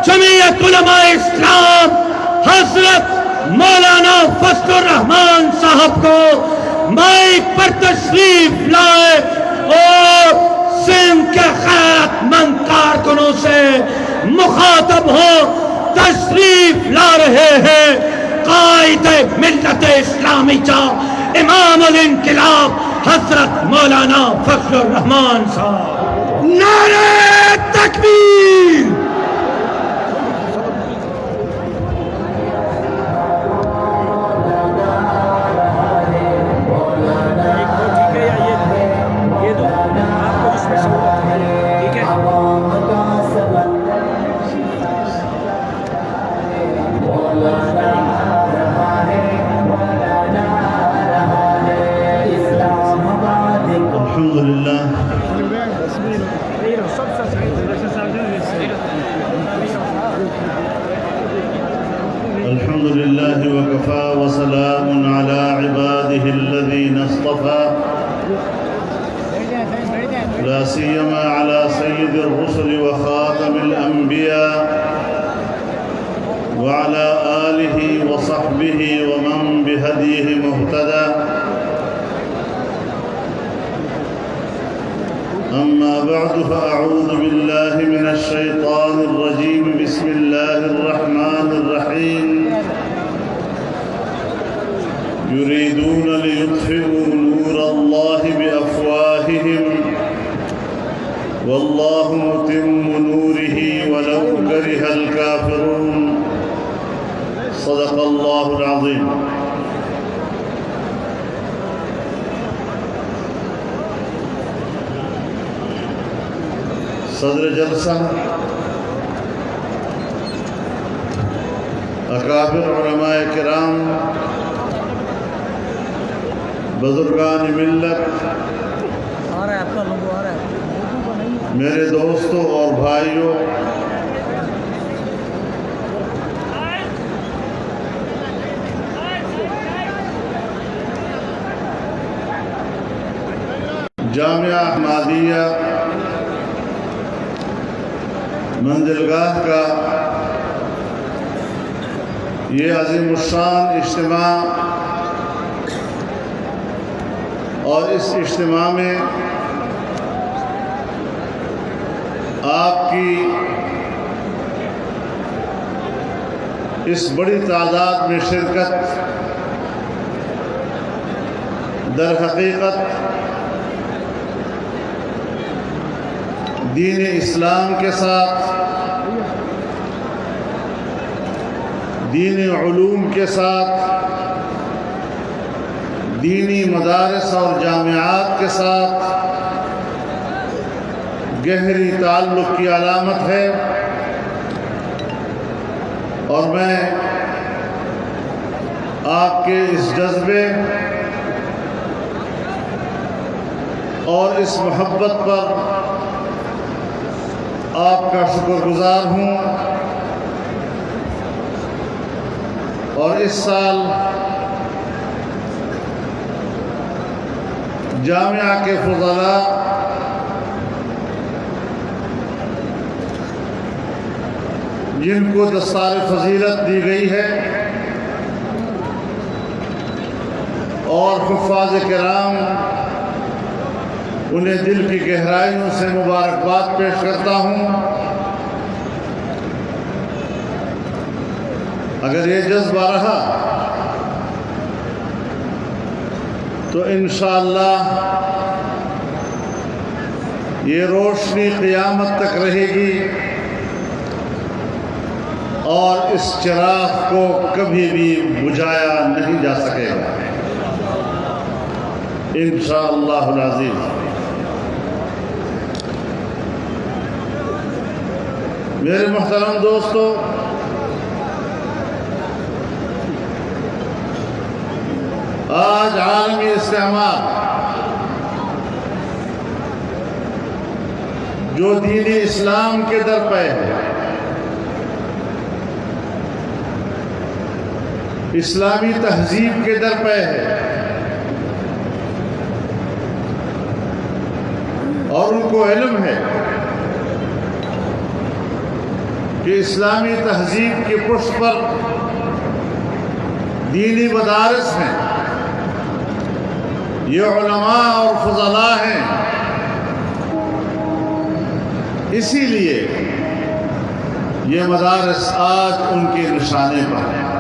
جمعیت علماء اسلام حضرت مولانا فضل الرحمان صاحب کو مائک پر تشریف لائے اور سندھ کے خیرت مند کارکنوں سے مخاطب ہو. تشریف لا رہے ہیں قائد ملت اسلامی کا امام الانقلاب حضرت مولانا فضل الرحمان صاحب. نعرہ تکبیر. الحمد لله وكفى وسلام على عباده الذين اصطفى لا سيما على سيد الرسل وخاتم الأنبياء وعلى آله وصحبه ومن بهديه مهتدى. أما بعد فأعوذ بالله من الشيطان الرجيم. بسم الله الرحمن الرحيم. يريدون ليطفئوا نور الله بأفواههم والله متم نوره ولو كره الكافرون. صدق الله العظيم. صدر جلسہ اکابر علماء کرام، بزرگان ملت، میرے دوستوں اور بھائیوں، جامعہ احمدیہ منزلگاہ کا یہ عظیم الشان اجتماع اور اس اجتماع میں آپ کی اس بڑی تعداد میں شرکت در حقیقت دین اسلام کے ساتھ، دین علوم کے ساتھ، دینی مدارس اور جامعات کے ساتھ گہری تعلق کی علامت ہے. اور میں آپ کے اس جذبے اور اس محبت پر آپ کا شکر گزار ہوں. اور اس سال جامعہ کے فضلاء جن کو دستار فضیلت دی گئی ہے اور حفاظ کرام، انہیں دل کی گہرائیوں سے مبارکباد پیش کرتا ہوں. اگر یہ جذبہ رہا تو انشاءاللہ یہ روشنی قیامت تک رہے گی اور اس چراغ کو کبھی بھی بجھایا نہیں جا سکے گا انشاءاللہ العزیز. میرے محترم دوستو، آج عالمی استعمار جو دین اسلام کے در پہ ہے، اسلامی تہذیب کے در پہ ہے، اور ان کو علم ہے کہ اسلامی تہذیب کی پشت پر دینی مدارس ہیں، یہ علماء اور فضلاء ہیں، اسی لیے یہ مدارس آج ان کے نشانے پر ہیں۔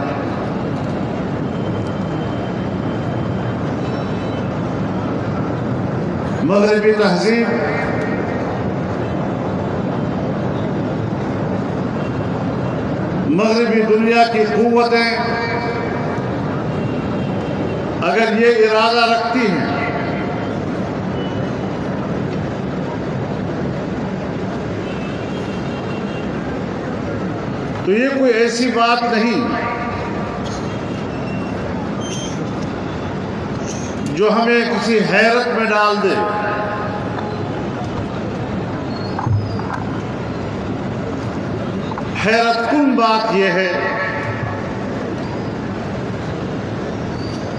مغربی تہذیب مغربی دنیا کی قوتیں اگر یہ ارادہ رکھتی ہیں تو یہ کوئی ایسی بات نہیں جو ہمیں کسی حیرت میں ڈال دے۔ حیرت کن بات یہ ہے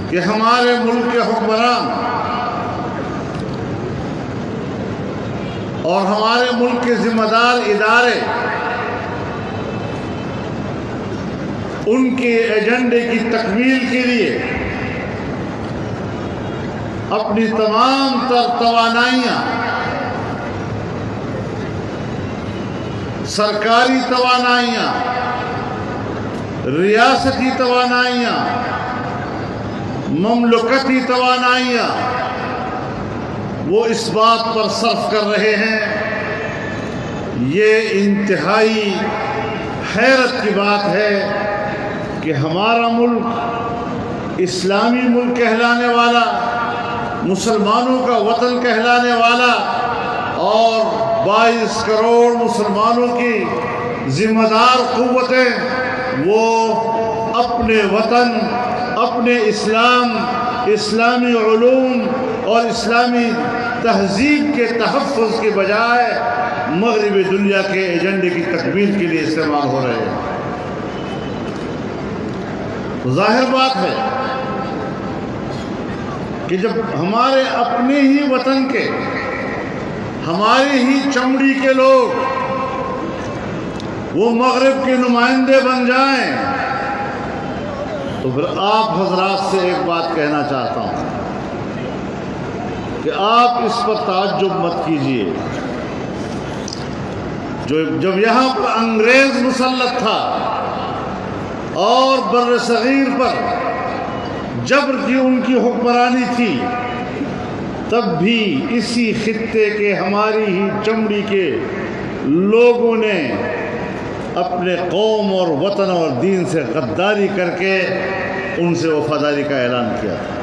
کہ ہمارے ملک کے حکمران اور ہمارے ملک کے ذمہ دار ادارے ان کے ایجنڈے کی تکمیل کے لیے اپنی تمام تر توانائیاں، سرکاری توانائیاں، ریاستی توانائیاں، مملکتی توانائیاں وہ اس بات پر صرف کر رہے ہیں۔ یہ انتہائی حیرت کی بات ہے کہ ہمارا ملک اسلامی ملک کہلانے والا، مسلمانوں کا وطن کہلانے والا اور 22 کروڑ مسلمانوں کی ذمہ دار قوتیں وہ اپنے وطن، اپنے اسلام، اسلامی علوم اور اسلامی تہذیب کے تحفظ کے بجائے مغربی دنیا کے ایجنڈے کی تکمیل کے لیے استعمال ہو رہے ہیں۔ ظاہر بات ہے کہ جب ہمارے اپنے ہی وطن کے، ہماری ہی چمڑی کے لوگ وہ مغرب کے نمائندے بن جائیں تو پھر آپ حضرات سے ایک بات کہنا چاہتا ہوں کہ آپ اس پر تعجب مت کیجئے۔ جب یہاں پر انگریز مسلط تھا اور بر صغیر پر جبر کی ان کی حکمرانی تھی، تب بھی اسی خطے کے ہماری ہی چمڑی کے لوگوں نے اپنے قوم اور وطن اور دین سے غداری کر کے ان سے وفاداری کا اعلان کیا تھا،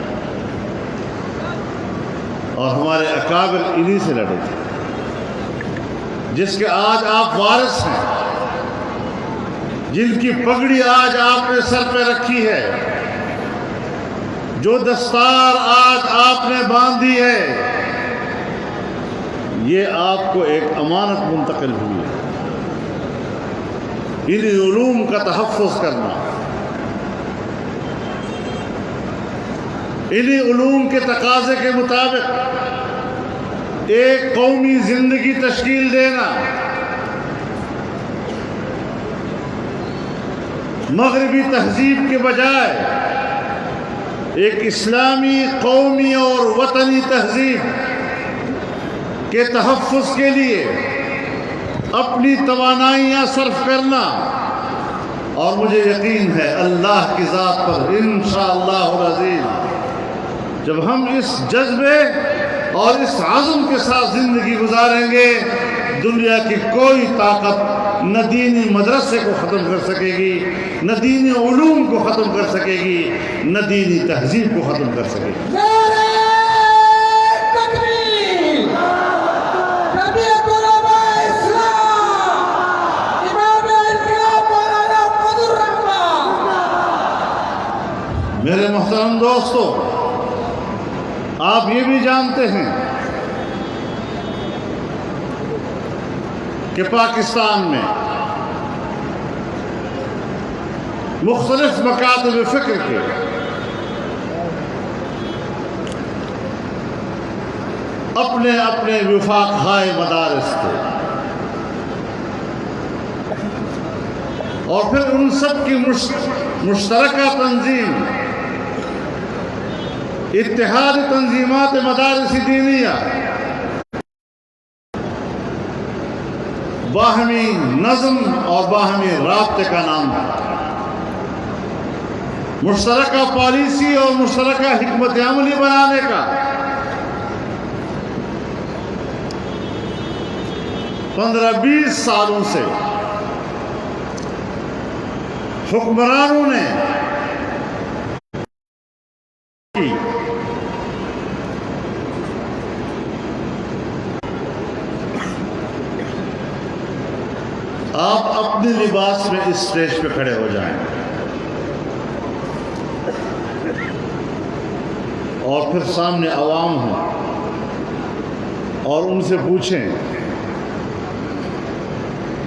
اور ہمارے اکابر انہی سے لڑے تھے، جس کے آج آپ وارث ہیں، جن کی پگڑی آج آپ نے سر پہ رکھی ہے، جو دستار آج آپ نے باندھی ہے، یہ آپ کو ایک امانت منتقل ہوئی ہے۔ انہی علوم کا تحفظ کرنا، انہی علوم کے تقاضے کے مطابق ایک قومی زندگی تشکیل دینا، مغربی تہذیب کے بجائے ایک اسلامی، قومی اور وطنی تہذیب کے تحفظ کے لیے اپنی توانائیاں صرف کرنا، اور مجھے یقین ہے اللہ کی ذات پر انشاءاللہ العزیز جب ہم اس جذبے اور اس عزم کے ساتھ زندگی گزاریں گے، دنیا کی کوئی طاقت نہ دینی مدرسے کو ختم کر سکے گی، نہ دینی علوم کو ختم کر سکے گی، نہ دینی تہذیب کو ختم کر سکے گی۔ میرے محترم دوستو، آپ یہ بھی جانتے ہیں کہ پاکستان میں مختلف مکاتب فکر کے اپنے اپنے وفاق ہائے مدارس تھے۔ اور پھر ان سب کی مشترکہ تنظیم اتحاد تنظیمات مدارس دینیہ باہمی نظم اور باہمی رابطے کا نام تھا، مشترکہ پالیسی اور مشترکہ حکمت عملی بنانے کا 15-20 سالوں سے حکمرانوں نے کی۔ آپ اپنے لباس میں اس اسٹیج پہ کھڑے ہو جائیں اور پھر سامنے عوام ہوں اور ان سے پوچھیں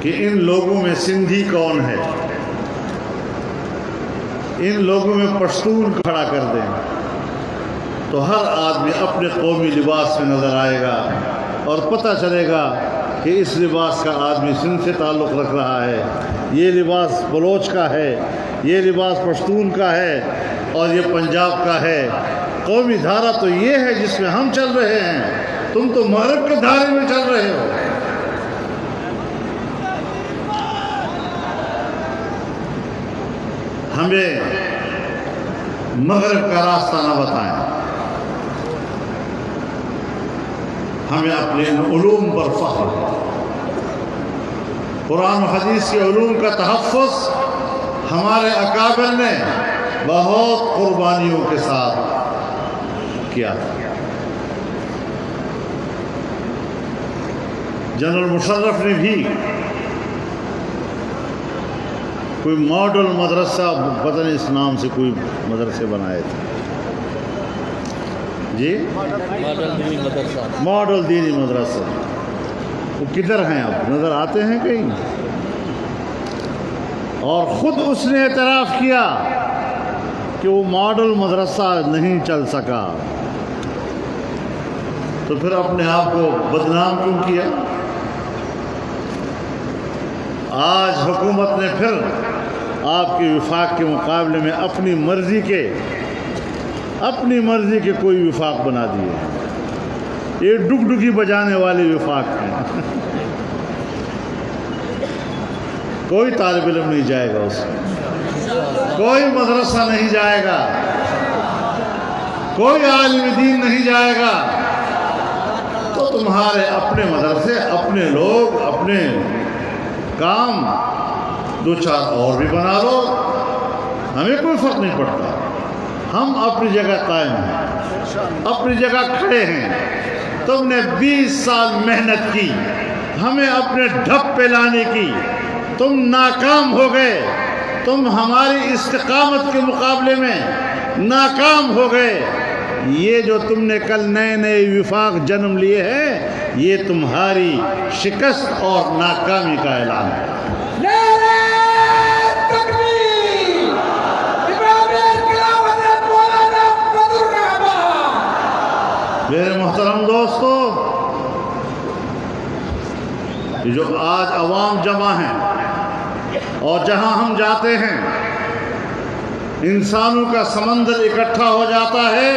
کہ ان لوگوں میں سندھی کون ہے، ان لوگوں میں پشتون کھڑا کر دیں تو ہر آدمی اپنے قومی لباس میں نظر آئے گا اور پتہ چلے گا کہ اس لباس کا آدمی سندھ سے تعلق رکھ رہا ہے، یہ لباس بلوچ کا ہے، یہ لباس پشتون کا ہے اور یہ پنجاب کا ہے۔ قومی دھارا تو یہ ہے جس میں ہم چل رہے ہیں، تم تو مغرب کے دھارے میں چل رہے ہو۔ ہمیں مغرب کا راستہ نہ بتائیں، ہمیں اپنے علوم پر فخر ہے۔ قرآن و حدیث کے علوم کا تحفظ ہمارے اکابر نے بہت قربانیوں کے ساتھ کیا۔ جنرل مشرف نے بھی کوئی ماڈل مدرسہ پتہ نہیں اس نام سے کوئی مدرسے بنائے تھے، جی ماڈل دینی مدرسہ۔ وہ کدھر ہیں اب نظر آتے ہیں کہیں؟ اور خود اس نے اعتراف کیا کہ وہ ماڈل مدرسہ نہیں چل سکا، تو پھر اپنے آپ کو بدنام کیوں کیا؟ آج حکومت نے پھر آپ کے وفاق کے مقابلے میں اپنی مرضی کے کوئی وفاق بنا دیے ہیں۔ یہ ڈگڈگی بجانے والے وفاق ہیں۔ کوئی طالب علم نہیں جائے گا اس میں، کوئی مدرسہ نہیں جائے گا، کوئی عالم دین نہیں جائے گا، تو تمہارے اپنے مدرسے، اپنے لوگ، اپنے کام 2-4 اور بھی بنا لو، ہمیں کوئی فرق نہیں پڑتا۔ ہم اپنی جگہ قائم ہیں، اپنی جگہ کھڑے ہیں۔ تم نے 20 سال محنت کی ہمیں اپنے ڈھپ پہ لانے کی، تم ناکام ہو گئے، تم ہماری استقامت کے مقابلے میں ناکام ہو گئے۔ یہ جو تم نے کل نئے نئے وفاق جنم لیے ہیں، یہ تمہاری شکست اور ناکامی کا اعلان ہے۔ میرے محترم دوستو، یہ جو آج عوام جمع ہیں اور جہاں ہم جاتے ہیں انسانوں کا سمندر اکٹھا ہو جاتا ہے،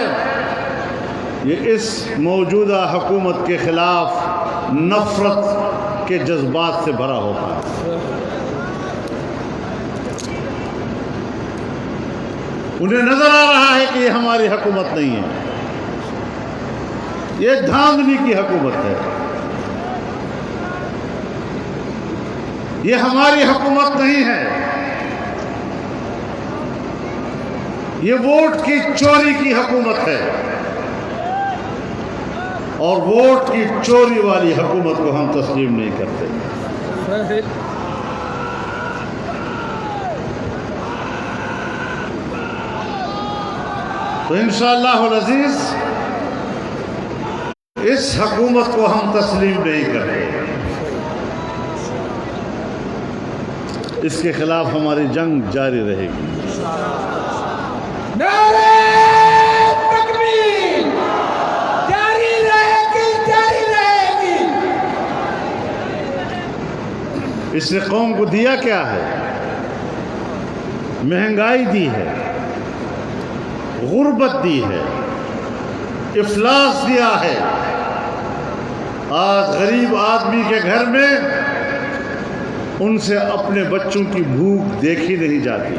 یہ اس موجودہ حکومت کے خلاف نفرت کے جذبات سے بھرا ہوتا ہے۔ انہیں نظر آ رہا ہے کہ یہ ہماری حکومت نہیں ہے، یہ دھاندلی کی حکومت ہے، یہ ہماری حکومت نہیں ہے، یہ ووٹ کی چوری کی حکومت ہے، اور ووٹ کی چوری والی حکومت کو ہم تسلیم نہیں کرتے۔ تو انشاءاللہ العزیز اس حکومت کو ہم تسلیم نہیں کرتے، اس کے خلاف ہماری جنگ جاری رہے گی۔ نعرہ تکبیر جاری رہے گی، جاری رہے گی۔ اس نے قوم کو دیا کیا ہے؟ مہنگائی دی ہے، غربت دی ہے، افلاس دیا ہے۔ آج غریب آدمی کے گھر میں ان سے اپنے بچوں کی بھوک دیکھی نہیں جاتی۔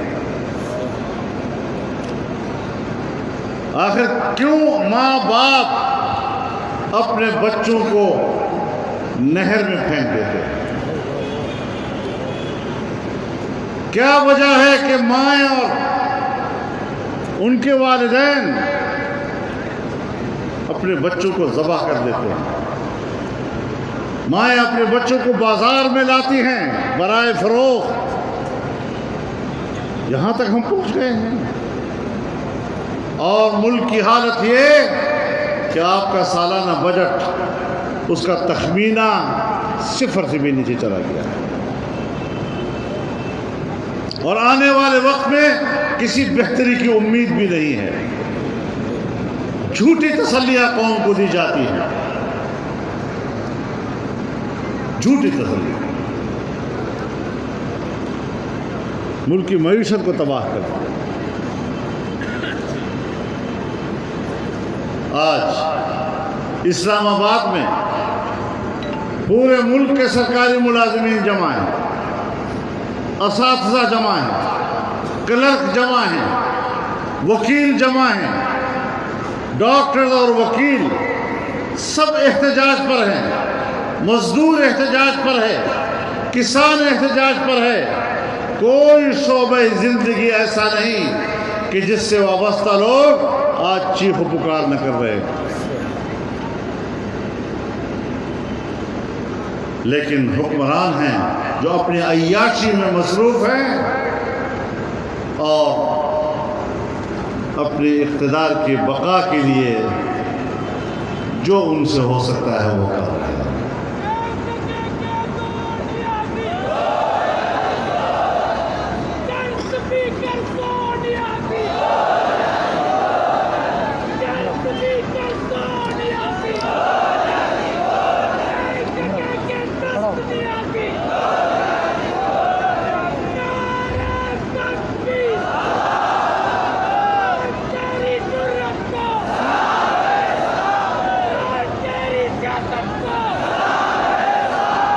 آخر کیوں ماں باپ اپنے بچوں کو نہر میں پھینک دیتے ہیں؟ کیا وجہ ہے کہ مائیں اور ان کے والدین اپنے بچوں کو ذبح کر دیتے ہیں؟ مائیں اپنے بچوں کو بازار میں لاتی ہیں برائے فروخت۔ یہاں تک ہم پہنچ گئے ہیں۔ اور ملک کی حالت یہ کہ آپ کا سالانہ بجٹ، اس کا تخمینہ 0 سے بھی نیچے چلا گیا ہے، اور آنے والے وقت میں کسی بہتری کی امید بھی نہیں ہے۔ جھوٹی تسلیاں قوم کو دی جاتی ہیں، جھوٹی تسلیاں ملک کی معیشت کو تباہ کر دیا۔ آج اسلام آباد میں پورے ملک کے سرکاری ملازمین جمع ہیں، اساتذہ جمع ہیں، کلرک جمع ہیں، وکیل جمع ہیں، ڈاکٹر اور وکیل سب احتجاج پر ہیں، مزدور احتجاج پر ہے، کسان احتجاج پر ہے۔ کوئی شعبہ زندگی ایسا نہیں کہ جس سے وابستہ لوگ آج چیخ و پکار نہ کر رہے۔ لیکن حکمران ہیں جو اپنی عیاشی میں مصروف ہیں اور اپنے اقتدار کی بقا کے لیے جو ان سے ہو سکتا ہے وہ کر رہے ہیں۔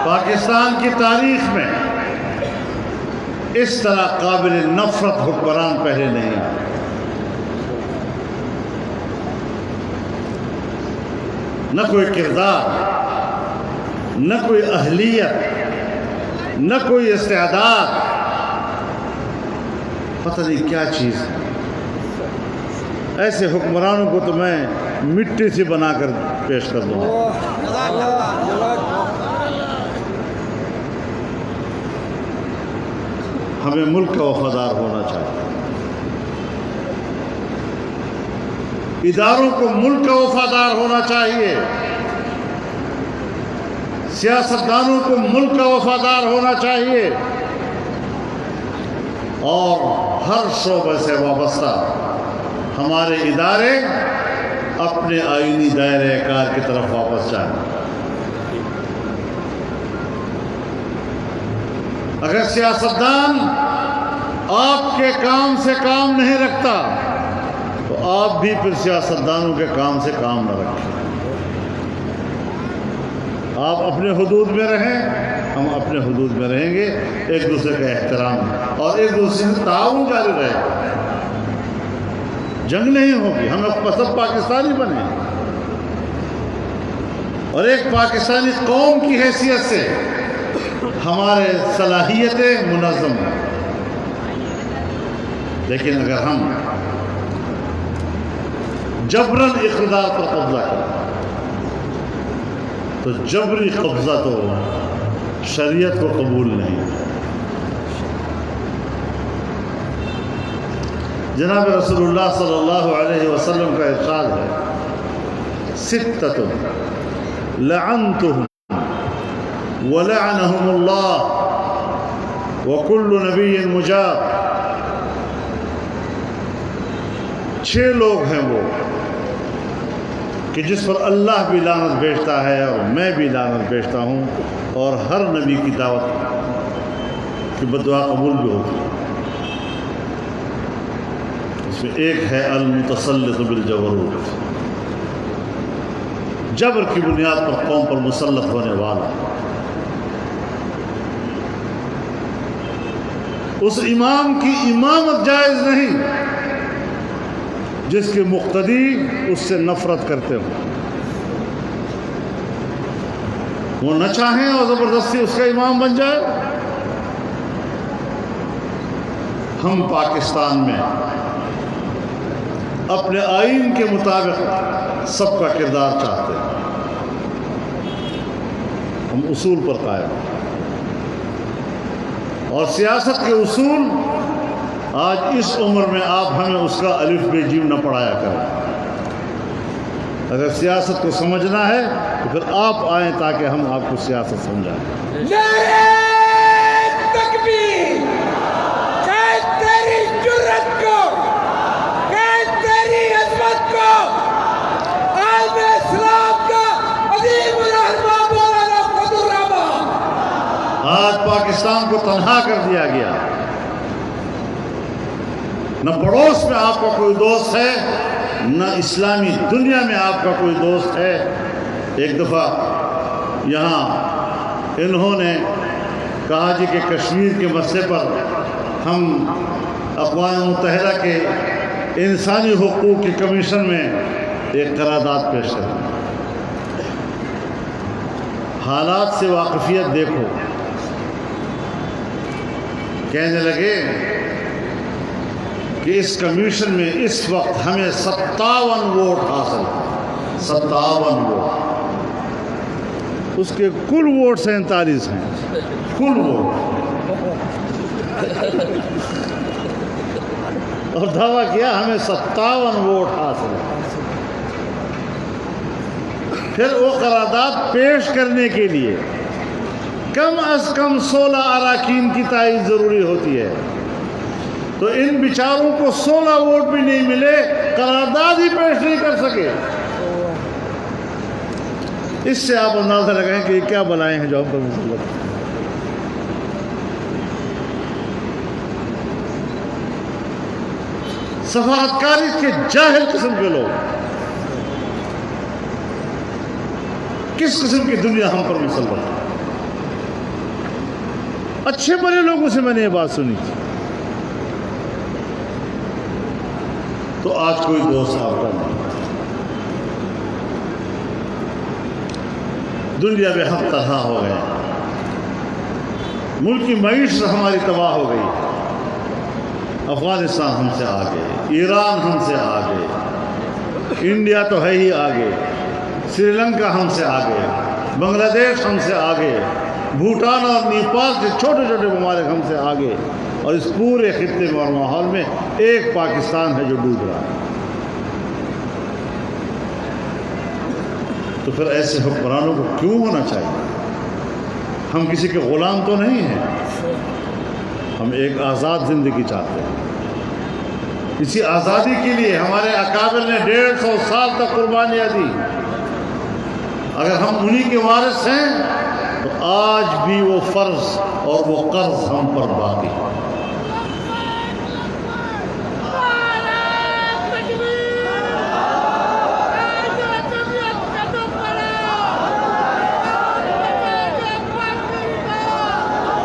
پاکستان کی تاریخ میں اس طرح قابل نفرت حکمران پہلے نہیں آئے۔ نہ کوئی کردار، نہ کوئی اہلیت، نہ کوئی استعداد، پتہ نہیں کیا چیز ہے۔ ایسے حکمرانوں کو تو میں مٹی سے بنا کر پیش کر دوں گا۔ ہمیں ملک کا وفادار ہونا چاہیے، اداروں کو ملک کا وفادار ہونا چاہیے، سیاستدانوں کو ملک کا وفادار ہونا چاہیے، اور ہر شعبے سے وابستہ ہمارے ادارے اپنے آئینی دائرۂ کار کی طرف واپس جائیں۔ اگر سیاستدان آپ کے کام سے کام نہیں رکھتا تو آپ بھی پھر سیاستدانوں کے کام سے کام نہ رکھیں۔ آپ اپنے حدود میں رہیں، ہم اپنے حدود میں رہیں گے، ایک دوسرے کا احترام اور ایک دوسرے سے تعاون جاری رہے گا، جنگ نہیں ہوگی، ہم سب پاکستانی بنے اور ایک پاکستانی قوم کی حیثیت سے ہمارے صلاحیتیں منظم ہیں۔ لیکن اگر ہم جبراً اقتدار پر قبضہ کریں تو جبری قبضہ تو شریعت کو قبول نہیں۔ جناب رسول اللہ صلی اللہ علیہ وسلم کا ارشاد ہے، ستۃ لعنتہم وَلَعَنَهُمُ اللَّهُ وَكُلُّ نَبِيٍّ مُجَابٍ۔ 6 لوگ ہیں وہ کہ جس پر اللہ بھی لعنت بھیجتا ہے اور میں بھی لعنت بھیجتا ہوں، اور ہر نبی کی دعوت کی بددعا قبول بھی ہوتی ہے۔ اس میں ایک ہے المتسلط بالجبروت، جبر کی بنیاد پر قوم پر مسلط ہونے والا۔ اس امام کی امامت جائز نہیں جس کے مقتدی اس سے نفرت کرتے ہوں، وہ نہ چاہیں اور زبردستی اس کا امام بن جائے۔ ہم پاکستان میں اپنے آئین کے مطابق سب کا کردار چاہتے ہیں، ہم اصول پر قائم ہیں، اور سیاست کے اصول آج اس عمر میں آپ ہمیں اس کا الف بے جیم نہ پڑھایا کریں۔ اگر سیاست کو سمجھنا ہے تو پھر آپ آئیں تاکہ ہم آپ کو سیاست سمجھائیں۔ نعرہ تکبیر! کہ تیری جرت کو، کہ تیری عظمت کو عالم اسلام کا عظیم الرحمہ مولانا فضل الرحمان! آج پاکستان کو تنہا کر دیا گیا، نہ پڑوس میں آپ کا کوئی دوست ہے، نہ اسلامی دنیا میں آپ کا کوئی دوست ہے۔ ایک دفعہ یہاں انہوں نے کہا جی کہ کشمیر کے مسئلے پر ہم اقوام متحدہ کے انسانی حقوق کے کمیشن میں ایک قرارداد پیش کریں۔ حالات سے واقفیت دیکھو، کہنے لگے کہ اس کمیشن میں اس وقت ہمیں 57 ووٹ حاصل ہیں، 57 ووٹ، اس کے کل ووٹ 47 ہیں، کل ووٹ، اور دعویٰ کیا ہمیں 57 ووٹ حاصل ہیں۔ پھر وہ قرارداد پیش کرنے کے لیے کم از کم 16 اراکین کی تائید ضروری ہوتی ہے، تو ان بیچاروں کو 16 ووٹ بھی نہیں ملے، قرارداد ہی پیش نہیں کر سکے۔ اس سے آپ اندازہ لگائیں کہ یہ کیا بلائیں ہیں جو ہم پر مسلط ہیں۔ سفارتکاری کے جاہل قسم کے لوگ، کس قسم کی دنیا ہم پر مسلط ہے۔ اچھے بڑے لوگوں سے میں نے یہ بات سنی تھی، تو آج کوئی دوست آپ کا نہیں۔ دنیا میں ہم تنہا ہو گئے، ملک کی معیشت ہماری تباہ ہو گئی، افغانستان ہم سے آگے، ایران ہم سے آگے، انڈیا تو ہے ہی آگے، سری لنکا ہم سے آگے، بنگلہ دیش ہم سے آگے، بھوٹان اور نیپال کے چھوٹے چھوٹے ممالک ہم سے آگے، اور اس پورے خطے میں اور ماحول میں ایک پاکستان ہے جو ڈوب رہا ہے۔ تو پھر ایسے حکمرانوں کو کیوں ہونا چاہیے؟ ہم کسی کے غلام تو نہیں ہیں، ہم ایک آزاد زندگی چاہتے ہیں۔ اسی آزادی کے لیے ہمارے اکابر نے 150 سال تک قربانیاں دی۔ اگر ہم انہی کے وارث ہیں تو آج بھی وہ فرض اور وہ قرض ہم پر باقی ہے۔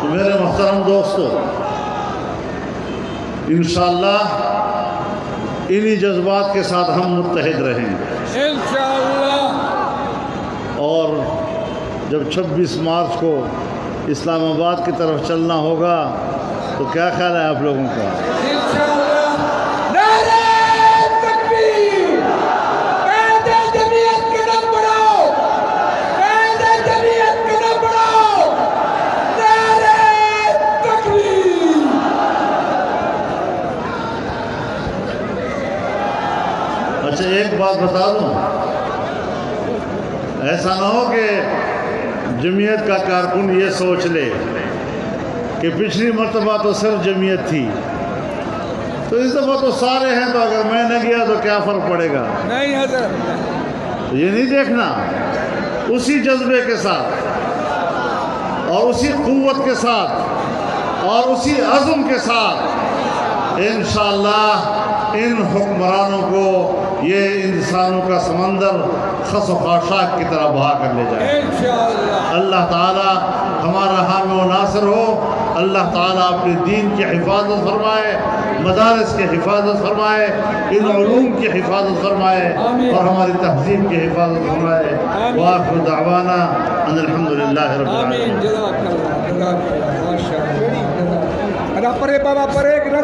تو میرے محترم دوستو، انشاءاللہ انہی جذبات کے ساتھ ہم متحد رہیں گے انشاءاللہ۔ اور جب 26 مارچ کو اسلام آباد کی طرف چلنا ہوگا تو کیا خیال ہے آپ لوگوں کا؟ انشاءاللہ۔ نعرہ تکبیر! قائد جمعیت کا نام بڑھاؤ! قائد جمعیت کا نام بڑھاؤ! نعرہ تکبیر! اچھا ایک بات بتا دوں، ایسا نہ ہو کہ جمعیت کا کارکن یہ سوچ لے کہ پچھلی مرتبہ تو صرف جمعیت تھی، تو اس دفعہ تو سارے ہیں، تو اگر میں نہ گیا تو کیا فرق پڑے گا؟ نہیں حضرت، یہ نہیں دیکھنا، اسی جذبے کے ساتھ اور اسی قوت کے ساتھ اور اسی عزم کے ساتھ انشاءاللہ ان حکمرانوں کو یہ انسانوں کا سمندر خس و خاشاک کی طرح بہا کر لے جائے. انشاءاللہ. اللہ تعالیٰ ہمارا حامی و ناصر ہو. اللہ تعالیٰ اپنے دین کی حفاظت فرمائے, مدارس کی حفاظت فرمائے, ان علوم کی حفاظت فرمائے اور ہماری تہذیب کی حفاظت فرمائے. وآخر دعوانا ان الحمدللہ رب العالمین. آمین. جزاک اللہ. جزاک اللہ. ماشاءاللہ. پرے بابا پرے.